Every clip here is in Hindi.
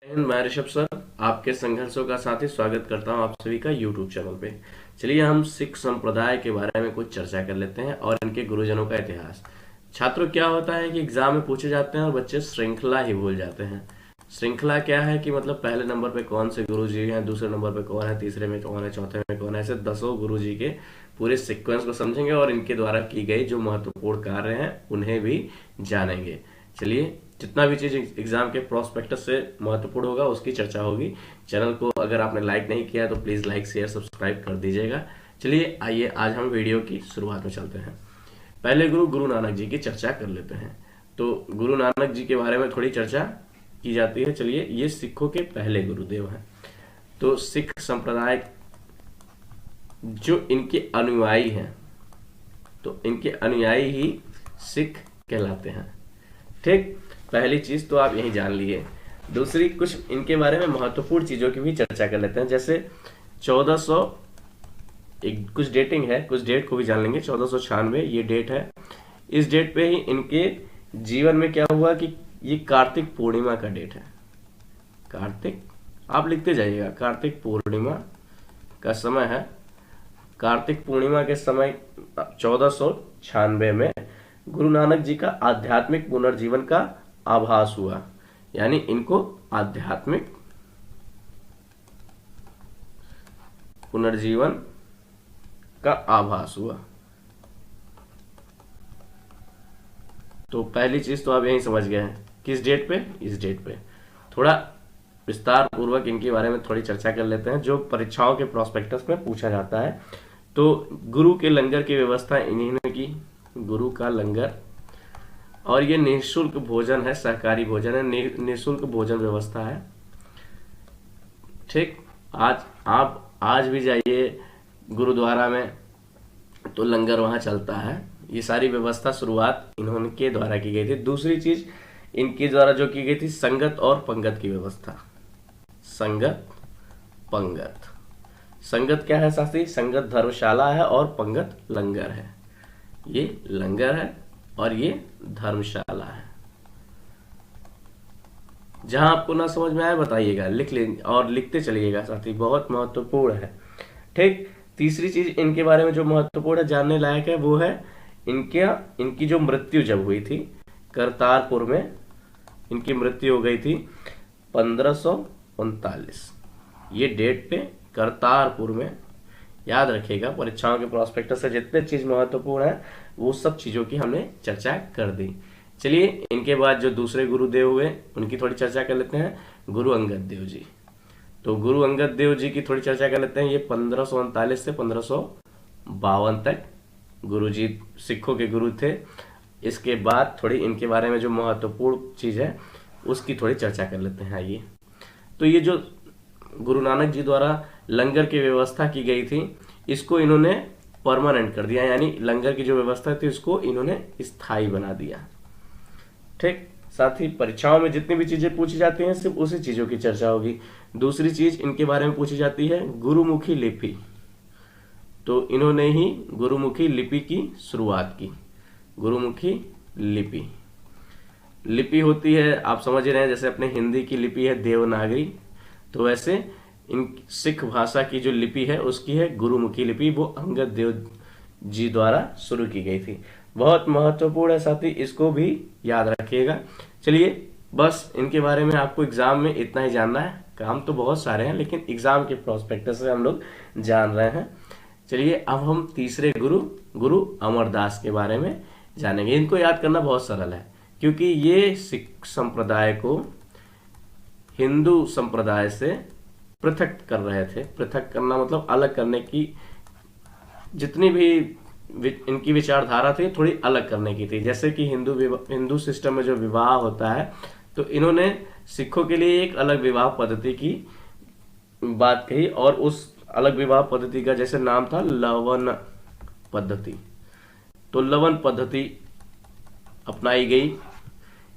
मैं ऋषभ सर आपके संघर्षों का साथी स्वागत करता हूं आप सभी का यूट्यूब चैनल पे। चलिए हम सिख संप्रदाय के बारे में कुछ चर्चा कर लेते हैं और इनके गुरुजनों का इतिहास। छात्रों, क्या होता है कि एग्जाम में पूछे जाते हैं और बच्चे श्रृंखला ही भूल जाते हैं। श्रृंखला क्या है कि मतलब पहले नंबर पे कौन से गुरु जी हैं, दूसरे नंबर पे कौन है, तीसरे में कौन है, चौथे में कौन है, ऐसे दसों गुरु जी के पूरे सीक्वेंस को समझेंगे और इनके द्वारा की गई जो महत्वपूर्ण कार्य हैं उन्हें भी जानेंगे। चलिए, जितना भी चीज एग्जाम के प्रोस्पेक्टस से महत्वपूर्ण होगा उसकी चर्चा होगी। चैनल को अगर आपने लाइक नहीं किया तो प्लीज लाइक शेयर सब्सक्राइब कर दीजिएगा। चलिए आइए आज हम वीडियो की शुरुआत में चलते हैं। पहले गुरु गुरु नानक जी की चर्चा कर लेते हैं। तो गुरु नानक जी के बारे में थोड़ी चर्चा की जाती है। चलिए, ये सिखों के पहले गुरुदेव हैं। तो सिख संप्रदाय जो इनके अनुयायी हैं, तो इनके अनुयायी ही सिख कहलाते हैं। ठीक, पहली चीज तो आप यही जान लिए। दूसरी, कुछ इनके बारे में महत्वपूर्ण चीजों की भी चर्चा कर लेते हैं। जैसे 1400, एक कुछ डेटिंग है, कुछ डेट को भी जान लेंगे। 1496 ये डेट है। इस डेट पे ही इनके जीवन में क्या हुआ कि ये कार्तिक पूर्णिमा का डेट है। कार्तिक, आप लिखते जाइएगा, कार्तिक पूर्णिमा का समय है। कार्तिक पूर्णिमा के समय 1496 में गुरु नानक जी का आध्यात्मिक पुनर्जीवन का आभास हुआ। यानी इनको आध्यात्मिक पुनर्जीवन का आभास हुआ। तो पहली चीज तो आप यही समझ गए हैं। किस डेट पे? इस डेट पे। थोड़ा विस्तार पूर्वक इनके बारे में थोड़ी चर्चा कर लेते हैं जो परीक्षाओं के प्रोस्पेक्टस में पूछा जाता है। तो गुरु के लंगर की व्यवस्था इन्हीं ने की। गुरु का लंगर, और ये निःशुल्क भोजन है, सहकारी भोजन है, निःशुल्क भोजन व्यवस्था है। ठीक, आज आप आज भी जाइए गुरुद्वारा में तो लंगर वहां चलता है। ये सारी व्यवस्था शुरुआत इन्होंने के द्वारा की गई थी। दूसरी चीज इनके द्वारा जो की गई थी, संगत और पंगत की व्यवस्था। संगत, पंगत। संगत क्या है साथी? संगत धर्मशाला है और पंगत लंगर है। ये लंगर है और ये धर्मशाला है। जहां आपको ना समझ में आए बताइएगा, लिख ले और लिखते चलिएगा साथी, बहुत महत्वपूर्ण है। ठीक, तीसरी चीज इनके बारे में जो महत्वपूर्ण है, जानने लायक है, वो है इनकी जो मृत्यु जब हुई थी करतारपुर में। इनकी मृत्यु हो गई थी 1539। ये डेट पे करतारपुर में, याद रखिएगा। परीक्षाओं के प्रोस्पेक्टस से जितने चीज महत्वपूर्ण है वो सब चीजों की हमने चर्चा कर दी। चलिए, इनके बाद जो दूसरे गुरुदेव हुए उनकी थोड़ी चर्चा कर लेते हैं। गुरु अंगद देव जी। तो गुरु अंगद देव जी की थोड़ी चर्चा कर लेते हैं। ये 1539 से 1552 तक गुरु जी सिखों के गुरु थे। इसके बाद थोड़ी इनके बारे में जो महत्वपूर्ण चीज है उसकी थोड़ी चर्चा कर लेते हैं। आइए, तो ये जो गुरु नानक जी द्वारा लंगर की व्यवस्था की गई थी, इसको इन्होंने परमानेंट कर दिया। यानी लंगर की जो व्यवस्था थी उसको इन्होंने स्थायी बना दिया। ठीक, साथ ही परीक्षाओं में जितनी भी चीजें पूछी जाती हैं सिर्फ उसी चीजों की चर्चा होगी। दूसरी चीज इनके बारे में पूछी जाती है गुरुमुखी लिपि। तो इन्होंने ही गुरुमुखी लिपि की शुरुआत की। गुरुमुखी लिपि, लिपि होती है, आप समझ रहे हैं, जैसे अपने हिंदी की लिपि है देवनागरी, तो वैसे इन सिख भाषा की जो लिपि है उसकी है गुरुमुखी लिपि। वो अंगद देव जी द्वारा शुरू की गई थी। बहुत महत्वपूर्ण है साथी, इसको भी याद रखिएगा। चलिए, बस इनके बारे में आपको एग्जाम में इतना ही जानना है। काम तो बहुत सारे हैं लेकिन एग्जाम के प्रोस्पेक्टस से हम लोग जान रहे हैं। चलिए, अब हम तीसरे गुरु गुरु अमरदास के बारे में जानेंगे। इनको याद करना बहुत सरल है क्योंकि ये सिख संप्रदाय को हिंदू संप्रदाय से पृथक कर रहे थे। पृथक करना मतलब अलग करने की, जितनी भी इनकी विचारधारा थी थोड़ी अलग करने की थी। जैसे कि हिंदू सिस्टम में जो विवाह होता है, तो इन्होंने सिखों के लिए एक अलग विवाह पद्धति की बात कही और उस अलग विवाह पद्धति का जैसे नाम था लवन पद्धति। तो लवन पद्धति अपनाई गई।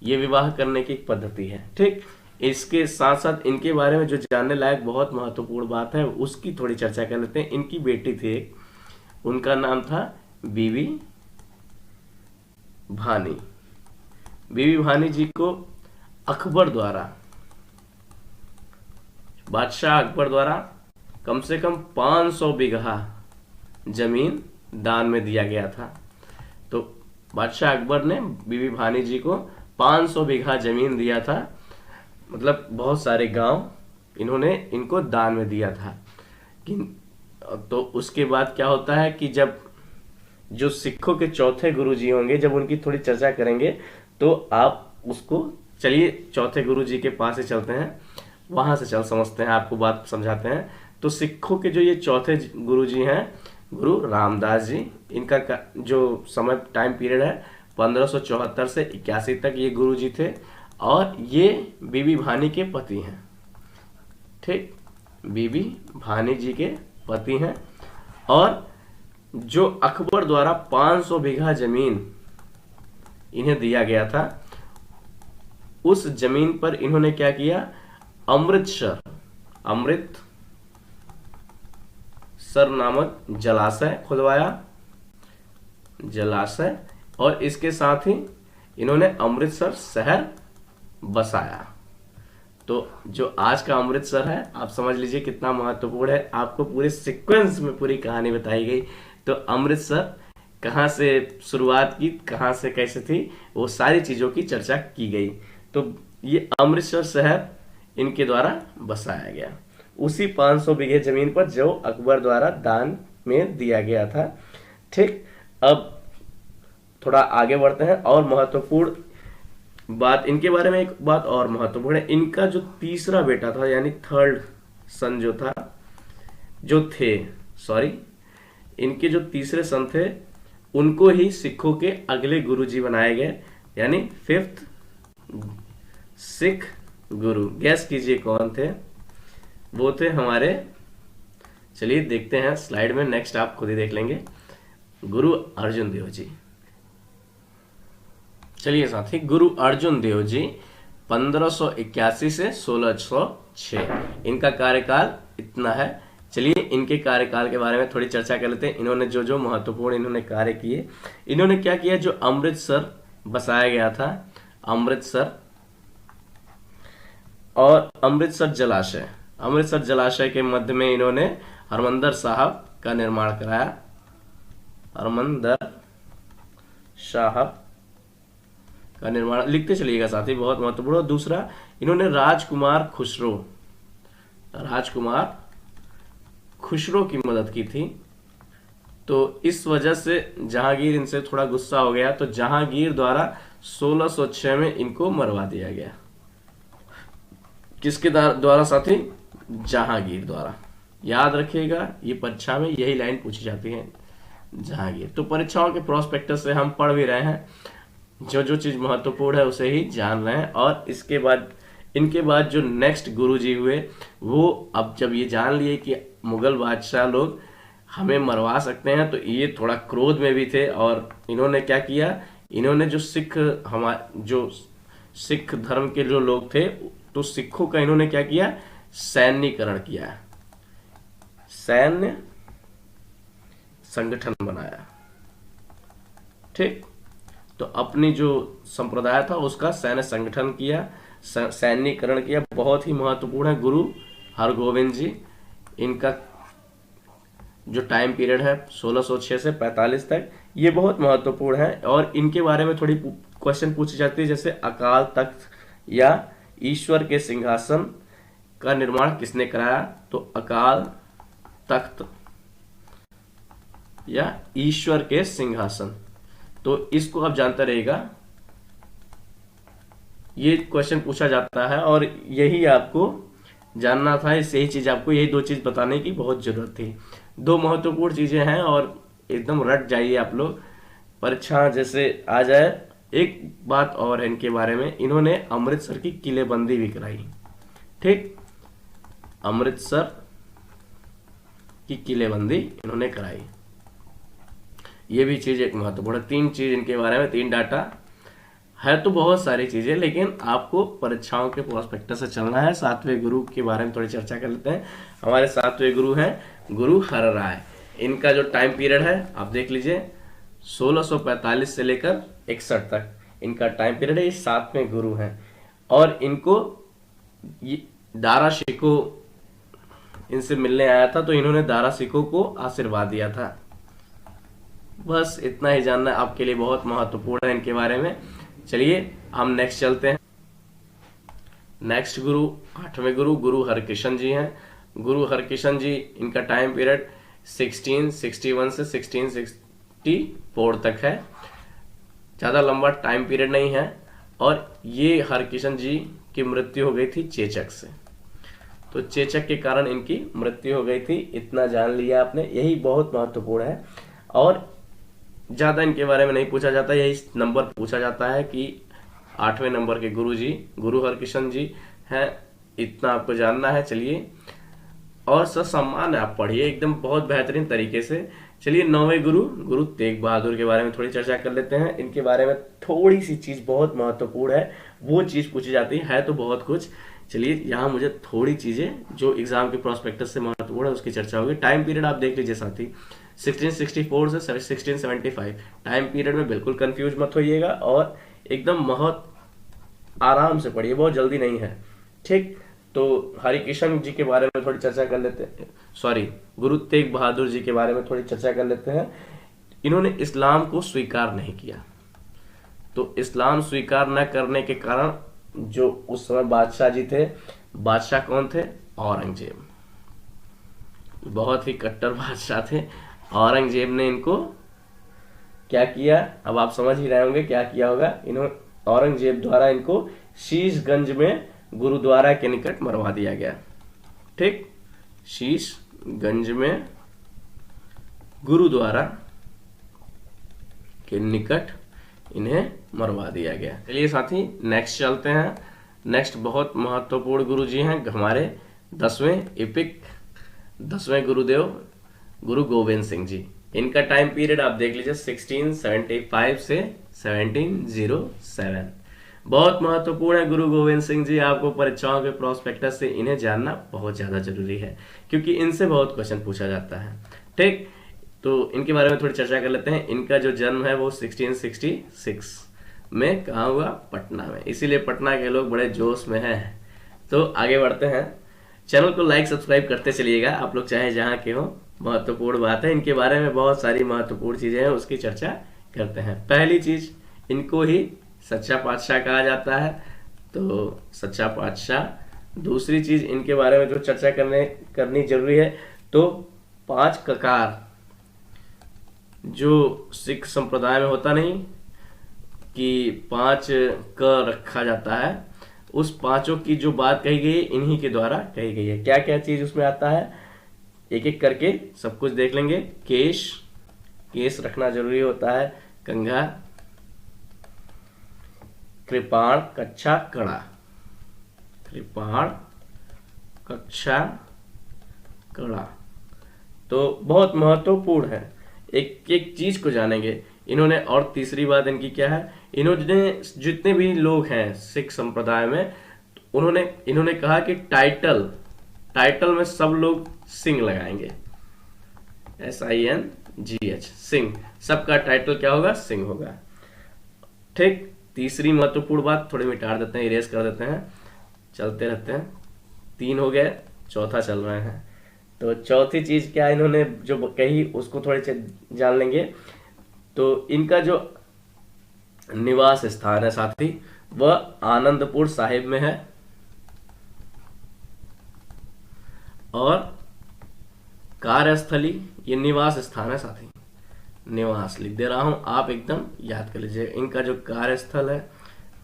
ये विवाह करने की एक पद्धति है। ठीक, इसके साथ साथ इनके बारे में जो जानने लायक बहुत महत्वपूर्ण बात है उसकी थोड़ी चर्चा कर लेते हैं। इनकी बेटी थी एक, उनका नाम था बीबी भानी। बीबी भानी जी को अकबर द्वारा बादशाह अकबर द्वारा कम से कम 500 बीघा जमीन दान में दिया गया था। तो बादशाह अकबर ने बीबी भानी जी को 500 बीघा जमीन दिया था, मतलब बहुत सारे गांव इन्होंने इनको दान में दिया था। तो उसके बाद क्या होता है कि जब जो सिखों के चौथे गुरुजी होंगे, जब उनकी थोड़ी चर्चा करेंगे तो आप उसको, चलिए चौथे गुरुजी के पास ही चलते हैं, वहां से चल समझते हैं, आपको बात समझाते हैं। तो सिखों के जो ये चौथे गुरुजी हैं गुरु रामदास जी, इनका जो समय टाइम पीरियड है 1574 से 81 तक ये गुरुजी थे, और ये बीबी भानी के पति हैं। ठीक, बीबी भानी जी के पति हैं। और जो अकबर द्वारा 500 बीघा जमीन इन्हें दिया गया था, उस जमीन पर इन्होंने क्या किया, अमृतसर नामक जलाशय खुदवाया, जलाशय, और इसके साथ ही इन्होंने अमृतसर शहर बसाया। तो जो आज का अमृतसर है, आप समझ लीजिए कितना महत्वपूर्ण है। आपको पूरे सीक्वेंस में पूरी कहानी बताई गई। तो अमृतसर कहाँ से शुरुआत की, कहाँ से कैसे थी, वो सारी चीजों की चर्चा की गई। तो ये अमृतसर शहर इनके द्वारा बसाया गया, उसी 500 बीघे जमीन पर जो अकबर द्वारा दान में दिया गया था। ठीक, अब थोड़ा आगे बढ़ते हैं। और महत्वपूर्ण बात इनके बारे में, एक बात और महत्वपूर्ण है, इनका जो तीसरा बेटा था, यानी थर्ड सन जो था, इनके जो तीसरे सन थे, उनको ही सिखों के अगले गुरुजी बनाए गए, यानी 5th सिख गुरु। गैस कीजिए कौन थे? वो थे हमारे, चलिए देखते हैं स्लाइड में, नेक्स्ट आप खुद ही देख लेंगे, गुरु अर्जुन देव जी। चलिए साथी, गुरु अर्जुन देव जी 1581 से 1606, इनका कार्यकाल इतना है। चलिए इनके कार्यकाल के बारे में थोड़ी चर्चा कर लेते हैं। इन्होंने जो जो महत्वपूर्ण इन्होंने कार्य किए, इन्होंने क्या किया, जो अमृतसर बसाया गया था, अमृतसर और अमृतसर जलाशय के मध्य में इन्होंने हरमंदर साहब का निर्माण कराया, हरमंदर साहब का निर्माण, लिखते चलिएगा साथी, बहुत महत्वपूर्ण। दूसरा, इन्होंने राजकुमार खुसरो की मदद की थी। तो इस वजह से जहांगीर इनसे थोड़ा गुस्सा हो गया, तो जहांगीर द्वारा 1606 में इनको मरवा दिया गया। किसके द्वारा साथी? जहांगीर द्वारा। याद रखिएगा, ये परीक्षा में यही लाइन पूछी जाती है, जहांगीर। तो परीक्षाओं के प्रोस्पेक्टस से हम पढ़ भी रहे हैं, जो जो चीज महत्वपूर्ण है उसे ही जान रहे हैं। और इसके बाद, इनके बाद जो नेक्स्ट गुरुजी हुए, वो अब जब ये जान लिए कि मुगल बादशाह लोग हमें मरवा सकते हैं, तो ये थोड़ा क्रोध में भी थे। और इन्होंने क्या किया, इन्होंने जो सिख धर्म के जो लोग थे, तो सिखों का इन्होंने क्या किया, सैन्यकरण किया, सैन्य संगठन बनाया। ठीक, तो अपनी जो संप्रदाय था उसका सैन्य संगठन किया, सैन्यकरण किया। बहुत ही महत्वपूर्ण है गुरु हरगोविंद जी, इनका जो टाइम पीरियड है 1606 से 45 तक, ये बहुत महत्वपूर्ण है। और इनके बारे में थोड़ी क्वेश्चन पूछी जाती है, जैसे अकाल तख्त या ईश्वर के सिंहासन का निर्माण किसने कराया? तो अकाल तख्त या ईश्वर के सिंहासन, तो इसको आप जानते रहेगा, ये क्वेश्चन पूछा जाता है। और यही आपको जानना था, यही चीज आपको, यही दो चीज बताने की बहुत जरूरत थी। दो महत्वपूर्ण चीजें हैं और एकदम रट जाइए आप लोग, परीक्षा जैसे आ जाए। एक बात और है इनके बारे में, इन्होंने अमृतसर की किलेबंदी भी कराई। ठीक, अमृतसर की किलेबंदी इन्होंने कराई, ये भी चीज एक महत्वपूर्ण। 3 चीज इनके बारे में, 3 डाटा है, तो बहुत सारी चीजें, लेकिन आपको परीक्षाओं के प्रोस्पेक्टस से चलना है। 7वें गुरु के बारे में थोड़ी चर्चा कर लेते हैं। हमारे 7वें गुरु हैं गुरु हरराय। इनका जो टाइम पीरियड है आप देख लीजिए, 1645 से लेकर 61 तक इनका टाइम पीरियड है। ये 7वें गुरु हैं। और इनको दारा शिकोह इनसे मिलने आया था, तो इन्होंने दारा सिकों को आशीर्वाद दिया था। बस इतना ही जानना आपके लिए बहुत महत्वपूर्ण है इनके बारे में। चलिए हम नेक्स्ट चलते हैं। नेक्स्ट गुरु, 8वें गुरु, गुरु हरकृष्ण जी हैं। गुरु हरकृष्ण जी, इनका टाइम पीरियड 1661 से 1664 तक है, ज़्यादा लंबा टाइम पीरियड नहीं है। और ये हरकृष्ण जी की मृत्यु हो गई थी चेचक से, तो चेचक के कारण इनकी मृत्यु हो गई थी। इतना जान लिया आपने, यही बहुत महत्वपूर्ण है। और ज़्यादा इनके बारे में नहीं पूछा जाता, यही नंबर पूछा जाता है कि 8वें नंबर के गुरु जी गुरु हरकृष्ण जी हैं, इतना आपको जानना है। चलिए, और सम्मान आप पढ़िए एकदम बहुत बेहतरीन तरीके से। चलिए 9वें गुरु, गुरु तेग बहादुर के बारे में थोड़ी चर्चा कर लेते हैं। इनके बारे में थोड़ी सी चीज बहुत महत्वपूर्ण है, वो चीज पूछी जाती है तो बहुत कुछ। चलिए यहाँ मुझे थोड़ी चीजें जो एग्जाम के प्रोस्पेक्टस से महत्वपूर्ण है उसकी चर्चा होगी। टाइम पीरियड आप देख लीजिए साथी, 1664 से 1675 टाइम पीरियड में बिल्कुल कंफ्यूज मत होइएगा, और एकदम बहुत आराम से पढ़िए, बहुत जल्दी नहीं है, ठीक। तो हरिकृष्ण जी के बारे में थोड़ी चर्चा कर लेते हैं, सॉरी गुरु तेग बहादुर जी के बारे में थोड़ी चर्चा कर लेते हैं। इन्होंने इस्लाम को स्वीकार नहीं किया, तो इस्लाम स्वीकार न करने के कारण जो उस समय बादशाह जी थे, बादशाह कौन थे? औरंगजेब। बहुत ही कट्टर बादशाह थे। औरंगजेब ने इनको क्या किया, अब आप समझ ही रहे होंगे क्या किया होगा। इन्होंने औरंगजेब द्वारा इनको शीशगंज में गुरुद्वारा के निकट मरवा दिया गया, ठीक। शीशगंज में गुरुद्वारा के निकट इन्हें मरवा दिया गया। चलिए साथी नेक्स्ट चलते हैं। नेक्स्ट बहुत महत्वपूर्ण गुरु जी हैं हमारे 10वें एपिक 10वें गुरुदेव गुरु गोविंद सिंह जी। इनका टाइम पीरियड आप देख लीजिए 1675 से 1707। बहुत महत्वपूर्ण है गुरु गोविंद सिंह जी, आपको परीक्षाओं के प्रोस्पेक्टस से इन्हें जानना बहुत ज्यादा जरूरी है, क्योंकि इनसे बहुत क्वेश्चन पूछा जाता है, ठीक। तो इनके बारे में थोड़ी चर्चा कर लेते हैं। इनका जो जन्म है वो 1666 में कहाँ हुआ? पटना में, इसीलिए पटना के लोग बड़े जोश में हैं। तो आगे बढ़ते हैं, चैनल को लाइक सब्सक्राइब करते चलिएगा, आप लोग चाहे जहाँ के हो। महत्वपूर्ण बात है, इनके बारे में बहुत सारी महत्वपूर्ण चीजें हैं, उसकी चर्चा करते हैं। पहली चीज, इनको ही सच्चा पातशाह कहा जाता है, तो सच्चा पातशाह। दूसरी चीज इनके बारे में जो चर्चा करनी जरूरी है, तो 5 ककार जो सिख संप्रदाय में होता नहीं कि 5 क रखा जाता है, उस 5 की जो बात कही गई इन्हीं के द्वारा कही गई है। क्या क्या चीज उसमें आता है, एक एक करके सब कुछ देख लेंगे। केश रखना जरूरी होता है, कंघा, कृपाण, कच्छा, कड़ा। कृपाण, कच्छा, कड़ा तो बहुत महत्वपूर्ण है, एक एक चीज को जानेंगे इन्होंने। और तीसरी बात इनकी क्या है, इन्होंने जितने भी लोग हैं सिख संप्रदाय में, इन्होंने कहा कि टाइटल में सब लोग सिंह लगाएंगे, SINGH, सिंह। सबका टाइटल क्या होगा? सिंह होगा, ठीक। तीसरी महत्वपूर्ण बात थोड़ी मिटा देते हैं, इरेज कर देते हैं, चलते रहते हैं। 3 हो गए, चौथा चल रहे हैं। तो चौथी चीज क्या इन्होंने जो कही उसको थोड़े जान लेंगे। तो इनका जो निवास स्थान है साथी, वह आनंदपुर साहिब में है, और कार्यस्थली ये निवास स्थान है साथी। निवास लिख दे रहा हूं, आप एकदम याद कर लीजिए। इनका जो कार्यस्थल है,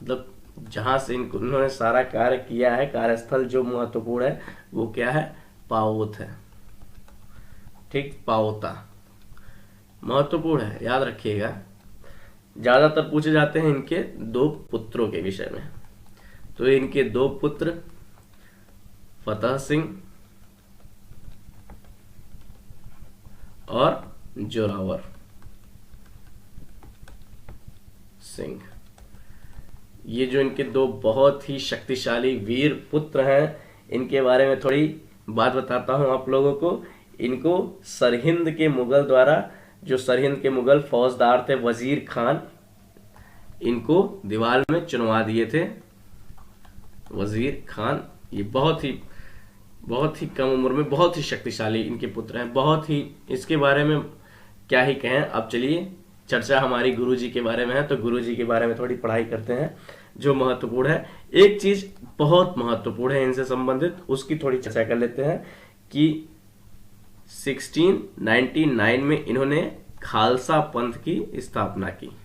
मतलब जहां से इन्होंने सारा कार्य किया है, कार्यस्थल जो महत्वपूर्ण है वो क्या है? पाओत है, ठीक। पाओता महत्वपूर्ण है, याद रखिएगा। ज्यादातर पूछे जाते हैं इनके 2 पुत्रों के विषय में। तो इनके 2 पुत्र फतेह सिंह और जोरावर सिंह, ये जो इनके 2 बहुत ही शक्तिशाली वीर पुत्र हैं, इनके बारे में थोड़ी बात बताता हूं आप लोगों को। इनको सरहिंद के मुगल द्वारा, जो सरहिंद के मुगल फौजदार थे वजीर खान, इनको दीवार में चुनवा दिए थे। वजीर खान ये बहुत ही बहुत ही कम उम्र में बहुत ही शक्तिशाली इनके पुत्र हैं, बहुत ही, इसके बारे में क्या ही कहें। अब चलिए चर्चा हमारी गुरुजी के बारे में है, तो गुरुजी के बारे में थोड़ी पढ़ाई करते हैं जो महत्वपूर्ण है। एक चीज बहुत महत्वपूर्ण है इनसे संबंधित, उसकी थोड़ी चर्चा कर लेते हैं कि 1699 में इन्होंने खालसा पंथ की स्थापना की।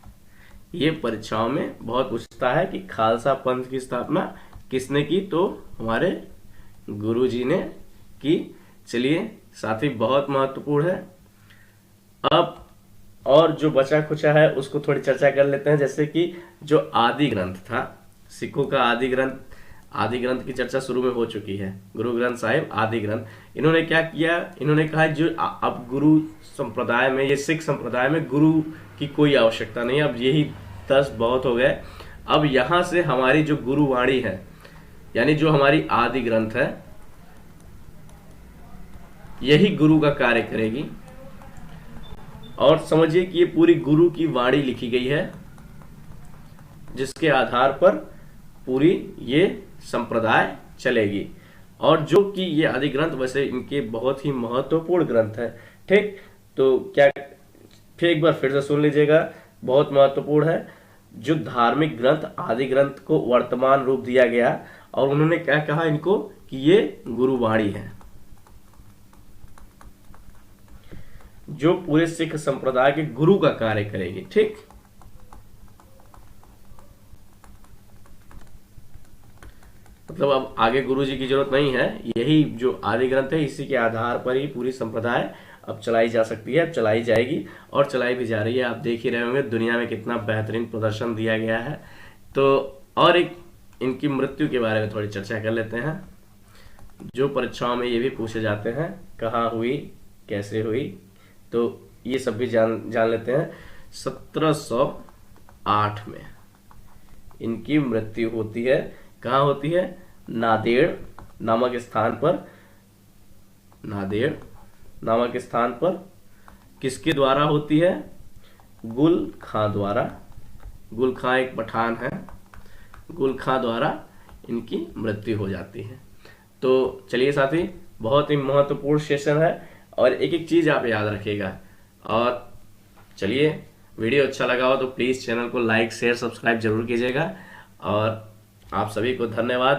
ये परीक्षाओं में बहुत पूछता है कि खालसा पंथ की स्थापना किसने की, तो हमारे गुरुजी ने की। चलिए साथी, बहुत महत्वपूर्ण है। अब और जो बचा खुचा है उसको थोड़ी चर्चा कर लेते हैं, जैसे कि जो आदि ग्रंथ था, सिखों का आदि ग्रंथ की चर्चा शुरू में हो चुकी है, गुरु ग्रंथ साहिब आदि ग्रंथ। इन्होंने क्या किया, इन्होंने कहा जो अब गुरु संप्रदाय में, ये सिख संप्रदाय में गुरु की कोई आवश्यकता नहीं, अब यही 10 बहुत हो गए। अब यहां से हमारी जो गुरुवाणी है, यानी जो हमारी आदि ग्रंथ है, यही गुरु का कार्य करेगी। और समझिए कि ये पूरी गुरु की वाणी लिखी गई है, जिसके आधार पर पूरी ये संप्रदाय चलेगी। और जो कि ये आदि ग्रंथ वैसे इनके बहुत ही महत्वपूर्ण ग्रंथ है, ठीक। तो क्या, फिर एक बार फिर से सुन लीजिएगा, बहुत महत्वपूर्ण है। जो धार्मिक ग्रंथ आदि ग्रंथ को वर्तमान रूप दिया गया, और उन्होंने क्या कहा इनको कि ये गुरुवाणी है जो पूरे सिख संप्रदाय के गुरु का कार्य करेगी, ठीक। मतलब अब आगे गुरु जी की जरूरत नहीं है, यही जो आदि ग्रंथ है इसी के आधार पर ही पूरी संप्रदाय अब चलाई जा सकती है, अब चलाई जाएगी और चलाई भी जा रही है। आप देख ही रहे होंगे दुनिया में कितना बेहतरीन प्रदर्शन दिया गया है। तो और एक इनकी मृत्यु के बारे में थोड़ी चर्चा कर लेते हैं, जो परीक्षाओं में ये भी पूछे जाते हैं, कहाँ हुई, कैसे हुई, तो ये सब भी जान लेते हैं। 1708 में इनकी मृत्यु होती है। कहाँ होती है, नादेड़ नामक स्थान पर। नादेड़ नामक स्थान पर किसके द्वारा होती है, गुल खां द्वारा। गुल खां एक पठान है, गुल खां द्वारा इनकी मृत्यु हो जाती है। तो चलिए साथी, बहुत ही महत्वपूर्ण सेशन है और एक एक चीज आप याद रखिएगा। और चलिए, वीडियो अच्छा लगा हो तो प्लीज चैनल को लाइक शेयर सब्सक्राइब जरूर कीजिएगा। और आप सभी को धन्यवाद।